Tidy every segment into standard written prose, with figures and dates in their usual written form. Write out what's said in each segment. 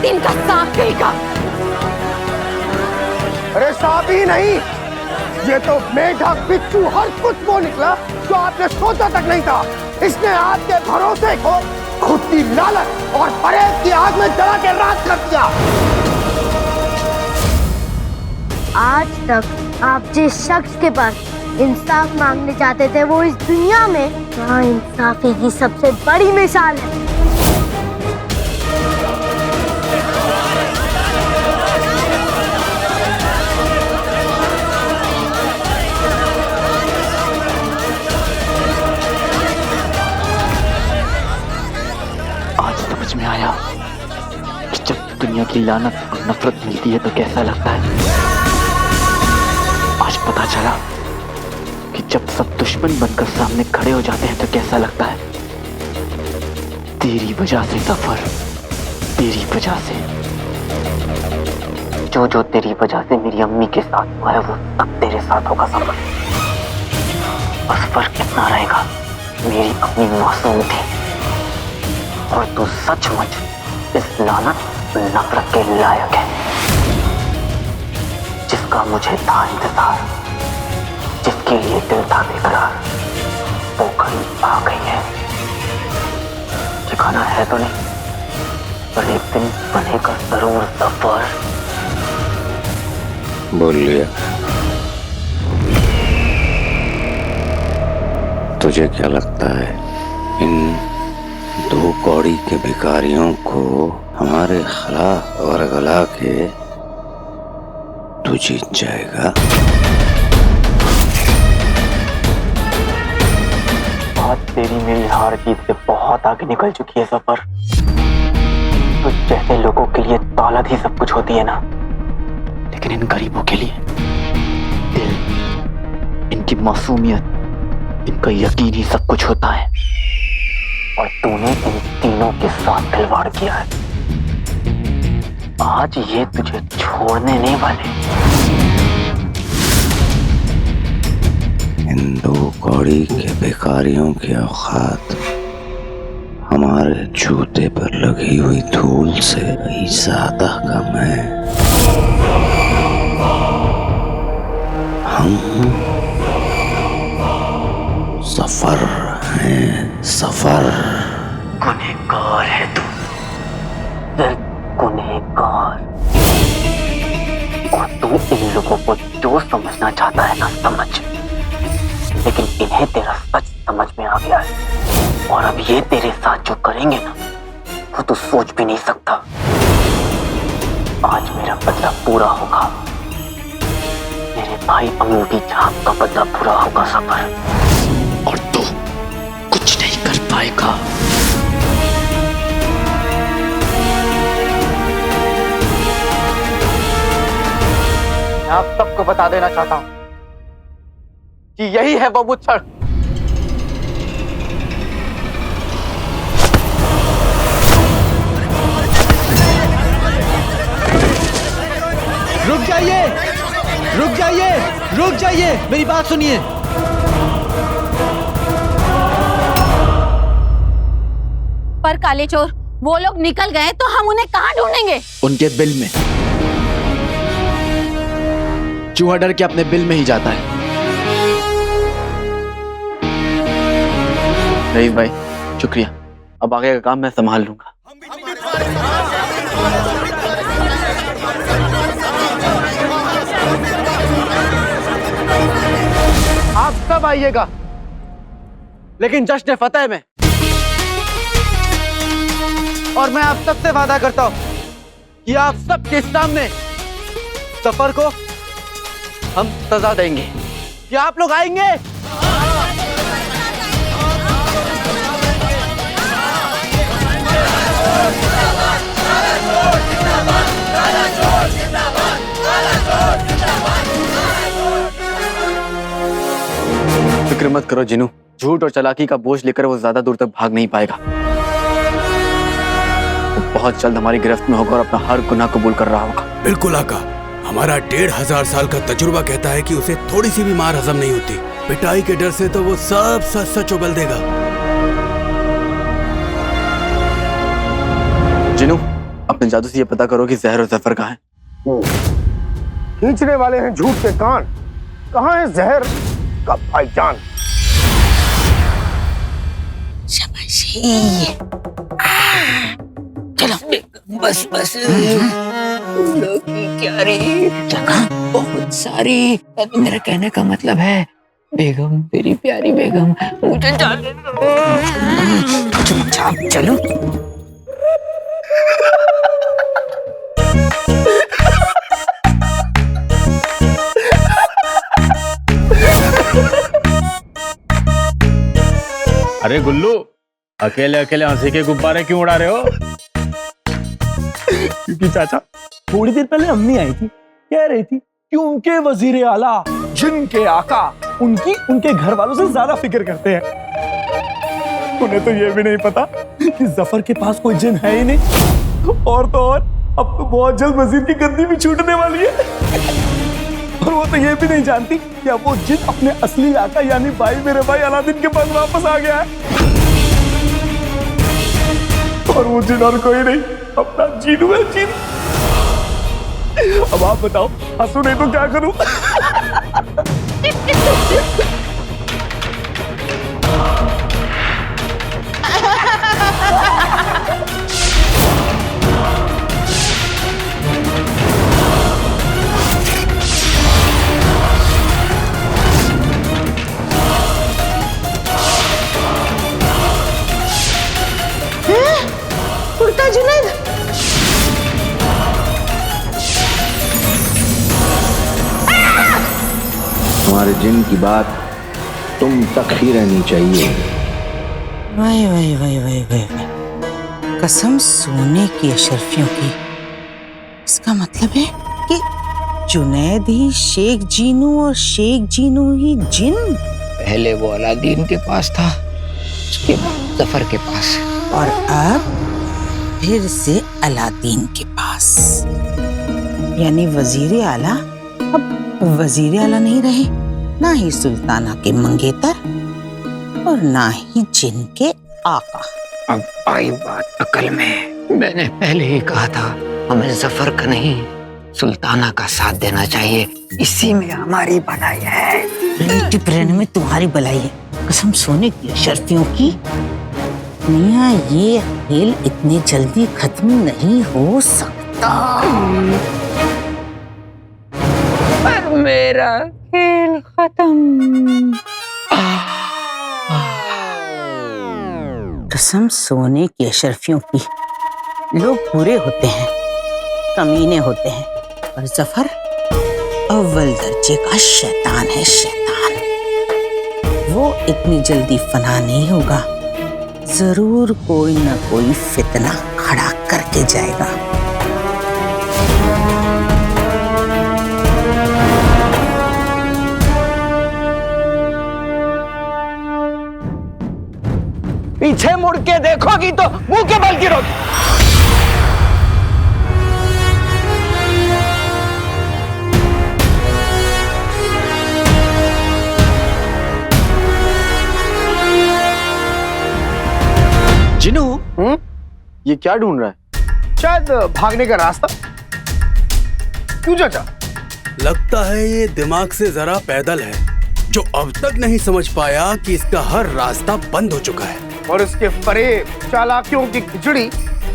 दिन का सांप कहेगा। अरे सांप ही नहीं, ये तो मेढक, बिच्छू, हर कुछ वो निकला जो आपने सोचा तक नहीं था। इसने आपके भरोसे को खुद की लालच और फरेब की आग में जला के राख कर दिया। आज तक आप जिस शख्स के पास इंसाफ मांगने जाते थे वो इस दुनिया में नाइंसाफी की सबसे बड़ी मिसाल है। आज समझ में आया कि जब दुनिया की लानत और नफरत मिलती है तो कैसा लगता है। आज पता चला कि जब सब दुश्मन बनकर सामने खड़े हो जाते हैं तो कैसा लगता है। तेरी वजह से सफर, तेरी वजह से जो तेरी वजह से मेरी अम्मी के साथ हुआ है वो सब तेरे साथ होगा सफर। बस फर्क इतना रहेगा, मेरी अम्मी मासूम थी और तू सचमुच इस लानत नफरत के लायक है जिसका मुझे था इंतजार, जिसके लिए दिल था बेकरार, वो करीब आ गई है। ठिकाना है तो नहीं, पर एक दिन बनेगा जरूर सफर। बोल लिया। तुझे क्या लगता है इन दो कौड़ी के भिखारियों को हमारे खिलाफ वरगला के तू जीत जाएगा? बात तेरी मेरी हार जीत से बहुत आगे निकल चुकी है सफर। तो जैसे लोगों के लिए दौलत ही सब कुछ होती है ना, लेकिन इन गरीबों के लिए दिल, इनकी मासूमियत, इनका यकीन ही सब कुछ होता है। और तूने इन तीनों के साथ खिलवाड़ किया है। आज ये तुझे छोड़ने नहीं वाले। इन दो कौड़ी के भिखारियों की औकात हमारे जूते पर लगी हुई धूल से कहीं ज्यादा कम है। हम सफर हैं, सफर। गुनहगार है तू, सिर्फ गुनहगार। और तू इन लोगों को जो समझना चाहता है ना समझ, लेकिन इन्हें तेरा सच समझ में आ गया है। और अब ये तेरे साथ जो करेंगे ना वो तू सोच भी नहीं सकता। आज मेरा बदला पूरा होगा, मेरे भाई अमीन की जान का बदला पूरा होगा सफर। और तू कुछ नहीं कर पाएगा। मैं आप सबको बता देना चाहता हूं कि यही है वो मुच्छर। रुक जाइए, रुक जाइए, रुक जाइए, मेरी बात सुनिए। पर काले चोर, वो लोग निकल गए तो हम उन्हें कहां ढूंढेंगे? उनके बिल में। चूहा डर के अपने बिल में ही जाता है। रईस भाई शुक्रिया, अब आगे का काम मैं संभाल लूंगा। आप सब आइएगा, लेकिन जश्न फतेह में। और मैं आप सबसे वादा करता हूं कि आप सबके सामने सफर को हम सजा देंगे। क्या आप लोग आएंगे? फिक्र मत करो जिनू, झूठ और चालाकी का बोझ लेकर वो ज्यादा दूर तक भाग नहीं पाएगा। वो बहुत जल्द हमारी गिरफ्त में होगा और अपना हर गुनाह कबूल कर रहा होगा। बिल्कुल आका, हमारा 1500 साल का तजुर्बा कहता है कि उसे थोड़ी सी भी मार हजम नहीं होती। पिटाई के डर से तो वो सब सच सच उगल देगा। जिनू, अब अपने जादू से ये पता करो कि जहर और जफर कहाँ है। खींचने वाले हैं झूठ के कान, कहाँ है जहर का भाईजान। शाबाशी। चलो बस बस। फूलों की क्यारी जगह बहुत सारी। मेरा कहने का मतलब है बेगम, मेरी प्यारी बेगम, मुझे जाने दो। चुपचाप चलो। अरे गुल्लू, अकेले अकेले हंसी के गुब्बारे क्यों उड़ा रहे हो? क्योंकि चाचा, थोड़ी देर पहले अम्मी आई थी, कह रही थी कि उनके वजीर आला, जिनके आका, उनके घर वालों से ज्यादा फिक्र करते हैं। उन्हें तो ये भी नहीं पता कि जफर के पास कोई जिन है ही नहीं। और तो और अब तो बहुत जल्द वजीर की गद्दी भी छूटने वाली है। और वो तो ये भी नहीं जानती कि अब वो जिन अपने असली आका यानी मेरे भाई अलादीन के पास वापस आ गया है। और वो जिन और कोई नहीं, अपना जीनू है, जीन। अब आप बताओ, हंसू नहीं तो क्या करूं? उड़ता जुनैद। हमारे जिन की बात तुम तक ही रहनी चाहिए। वाह वाह वाह वाह वाह, कसम सोने की अशरफियों की। इसका मतलब है कि जुनैद ही शेख जीनू और शेख जीनू ही जिन। पहले वो अलादीन के पास था, उसके बाद जफर के पास, और अब फिर से अलादीन के पास। यानी वजीर आला अब वजीर आला नहीं रहे, ना ही सुल्ताना के मंगेतर और ना ही जिन के आका। अब आई बात अकल में। मैंने पहले ही कहा था हमें जफर का नहीं सुल्ताना का साथ देना चाहिए, इसी में हमारी भलाई है। टिप रहने में तुम्हारी भलाई है, कसम सोने की अशरफियों की। मियां, ये खेल इतनी जल्दी खत्म नहीं हो सकता। पर मेरा खेल खत्म। कसम सोने की अशरफियों की। लोग बुरे होते हैं, कमीने होते हैं, और जफर अव्वल दर्जे का शैतान है, शैतान। वो इतनी जल्दी फना नहीं होगा, जरूर कोई ना कोई फितना खड़ा करके जाएगा। पीछे मुड़ के देखोगी तो मुंह के बल गिरोगी। जिनू, ये क्या ढूंढ रहा है? शायद भागने का रास्ता। क्यों चाचा? लगता है ये दिमाग से जरा पैदल है, जो अब तक नहीं समझ पाया कि इसका हर रास्ता बंद हो चुका है और इसके फरेब चालाकियों की खिचड़ी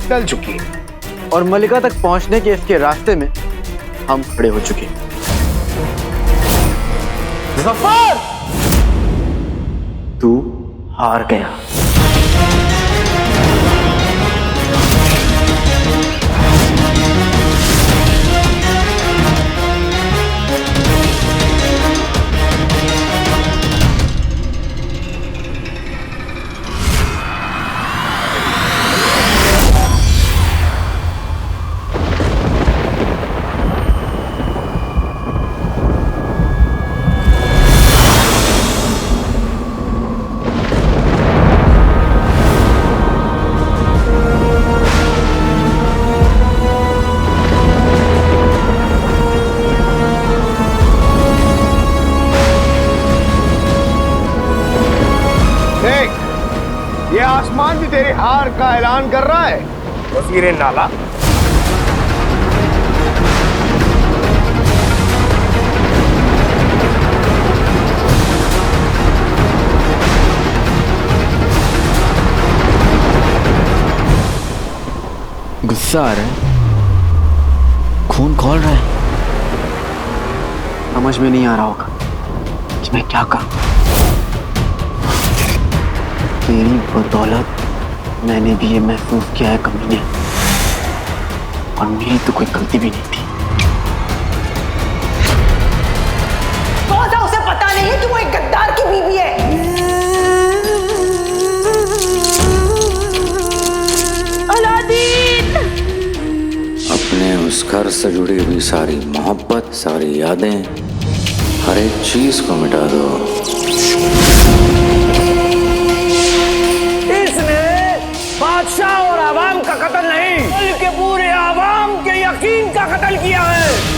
चल चुकी है। और मलिका तक पहुंचने के इसके रास्ते में हम खड़े हो चुके हैं। जफर! तू हार गया। ये आसमान भी तेरी हार का ऐलान कर रहा है, वजीर नाला। गुस्सा आ रहा है, खून खौल रहा है, समझ में नहीं आ रहा होगा कि मैं क्या करूं। तेरी बदौलत मैंने भी ये महसूस किया है कमीने, और मेरी तो कोई गलती भी नहीं थी। उसे पता नहीं है कि वो एक गद्दार की बीवी है। अलादीन! अपने उस घर से जुड़ी हुई सारी मोहब्बत, सारी यादें, हर एक चीज को मिटा दो। इसने बादशाह और आवाम का कत्ल नहीं, बल्कि पूरे आवाम के यकीन का कत्ल किया है।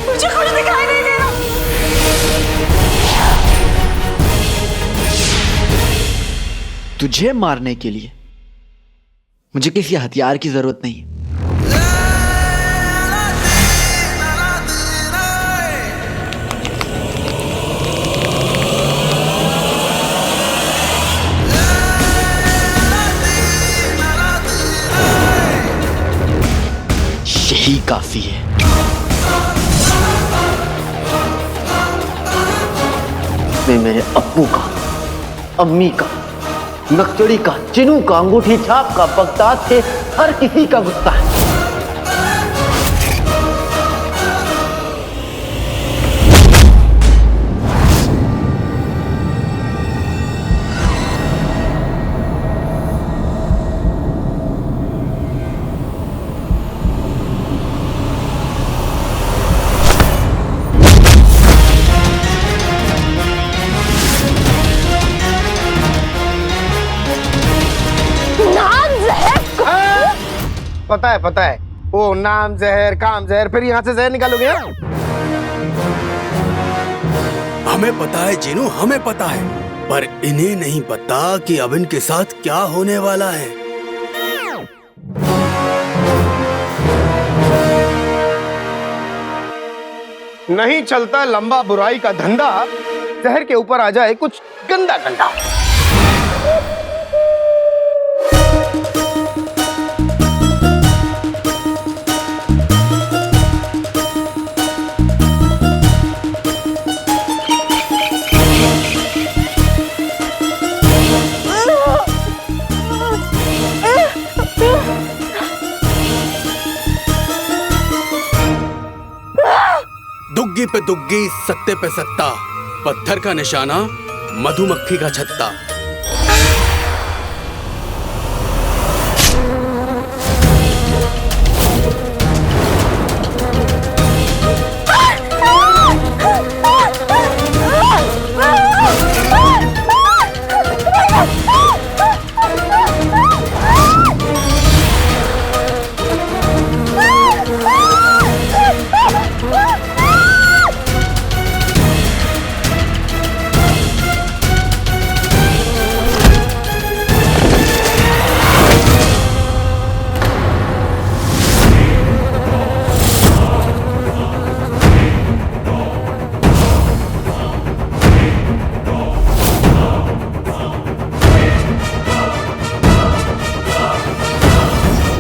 मुझे कुछ दिखाई नहीं दे रहा। तुझे मारने के लिए मुझे किसी हथियार की जरूरत नहीं है। यही काफी है। मैं मेरे अब्बू का, अम्मी का, नक्चड़ी का, चिनू का, अंगूठी छाप का, बगदाद के हर किसी का गुस्सा है। पता है वो नाम जहर, काम जहर, फिर यहाँ से जहर निकालोगे? हमें पता है जीनू, हमें पता है, पर इन्हें नहीं पता कि अब इनके साथ क्या होने वाला है। नहीं चलता लंबा बुराई का धंधा, जहर के ऊपर आ जाए कुछ गंदा गंदा। दुग्गी पे दुग्गी, सत्ते पे सत्ता, पत्थर का निशाना, मधुमक्खी का छत्ता।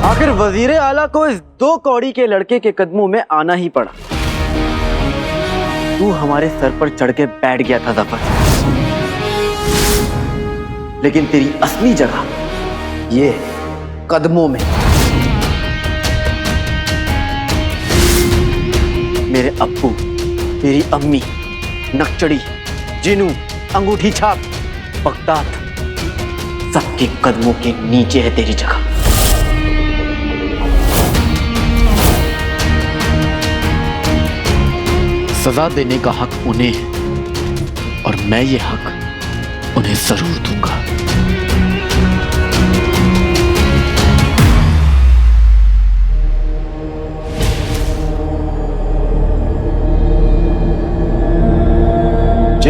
आखिर वजीर आला को इस 2 कौड़ी के लड़के के कदमों में आना ही पड़ा। तू हमारे सर पर चढ़ के बैठ गया था जफर, लेकिन तेरी असली जगह ये कदमों में। मेरे अब्बू, मेरी अम्मी, नक्चड़ी, जिनू, अंगूठी छाप, बगदाद, सबके कदमों के नीचे है तेरी जगह। सजा देने का हक उन्हें है और मैं ये हक उन्हें जरूर दूंगा।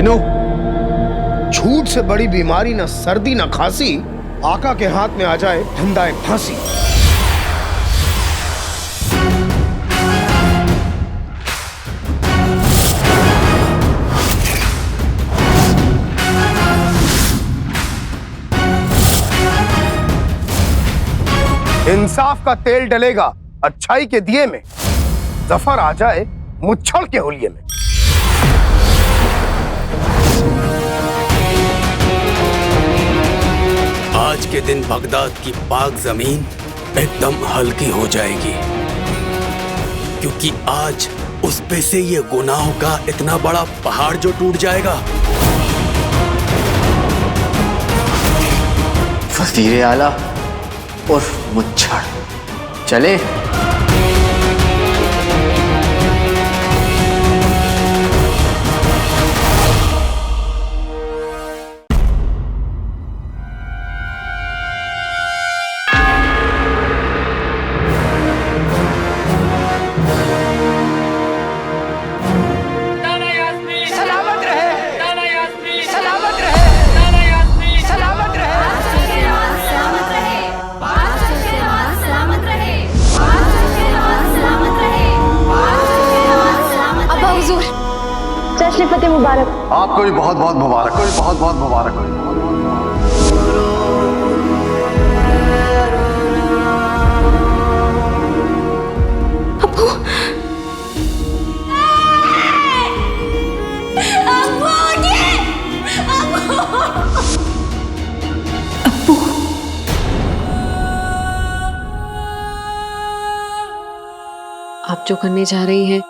जिनो, झूठ से बड़ी बीमारी ना सर्दी ना खांसी, आका के हाथ में आ जाए धंधाए फांसी। इंसाफ का तेल डलेगा अच्छाई के दिए में, जफर आ जाए मुच्छड़ के होलिये में। आज के दिन बगदाद की पाक जमीन एकदम हल्की हो जाएगी, क्योंकि आज उस पे से ये गुनाहों का इतना बड़ा पहाड़ जो टूट जाएगा। वज़ीर आला और मुच्छड़ चले। जश्न फतेह मुबारक। आपको भी बहुत बहुत मुबारक हो, बहुत बहुत मुबारक हो। आप जो करने जा रही हैं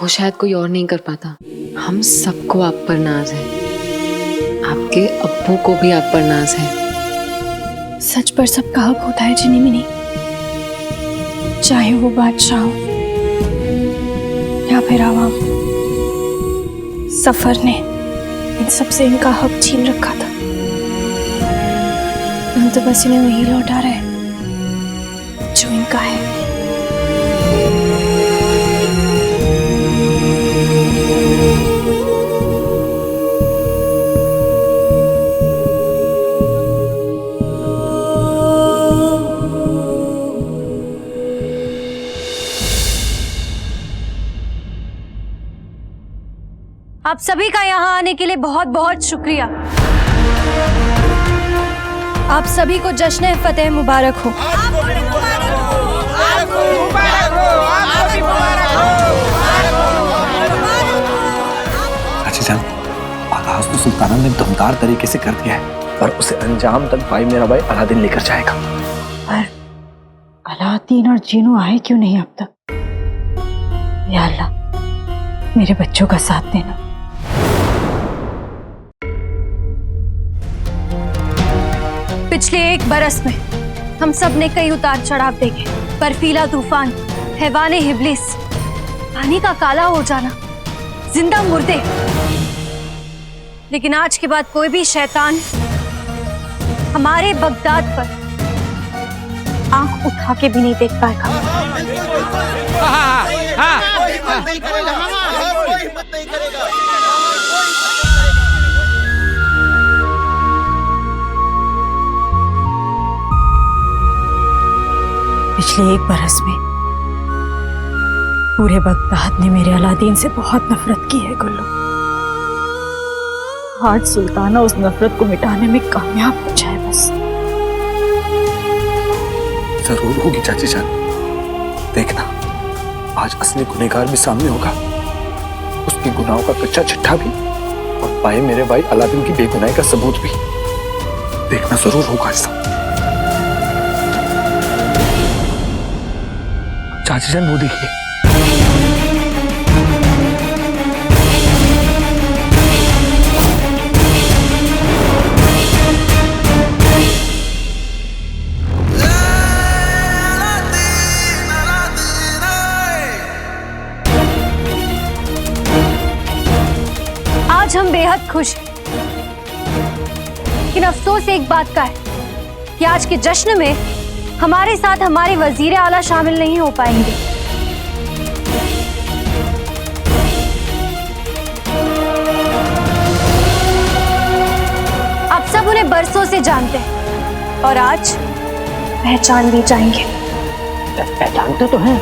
वो शायद कोई और नहीं कर पाता। हम सबको आप पर नाज है, आपके अब्बू को भी आप पर नाज है। सच पर सबका हक होता है जिनी मिनी, चाहे वो बादशाह हो या फिर आवाम। सफर ने इन सबसे इनका हक छीन रखा था, हम तो बस इन्हें वही लौटा रहे जो इनका है। आप सभी का यहाँ आने के लिए बहुत बहुत शुक्रिया। आप सभी को जश्न फतेह मुबारक हो। अच्छा जान, आगाज तो सुल्ताना ने दमदार तरीके से कर दिया है, पर उसे अंजाम तक मेरा भाई अलादीन लेकर जाएगा। पर अलादीन और जीनू आए क्यों नहीं अब तक? या अल्लाह, मेरे बच्चों का साथ देना। पिछले 1 बरस में हम सब ने कई उतार चढ़ाव देखे, बर्फीला तूफान, हैवाने हिब्लिस, पानी का काला हो जाना, जिंदा मुर्दे। लेकिन आज के बाद कोई भी शैतान हमारे बगदाद पर आंख उठा के भी नहीं देख पाएगा। पिछले 1 बरस में पूरे बगदाद ने मेरे अलादीन से बहुत नफरत की है गुल्लू। आज सुल्ताना उस नफरत को मिटाने में कामयाब हो जाए बस। जरूर होगी चाची जान, देखना आज असली गुनहगार भी सामने होगा, उसके गुनाहों का कच्चा चिट्ठा भी, और भाई मेरे भाई अलादीन की बेगुनाही का सबूत भी। देखना जरूर होगा ऐसा। चाची जान वो देखिए, आज हम बेहद खुश हैं, लेकिन अफसोस एक बात का है कि आज के जश्न में हमारे साथ हमारे वजीर आला शामिल नहीं हो पाएंगे। हमें बरसों से जानते हैं और आज पहचान भी जाएंगे। पहचानते तो हैं,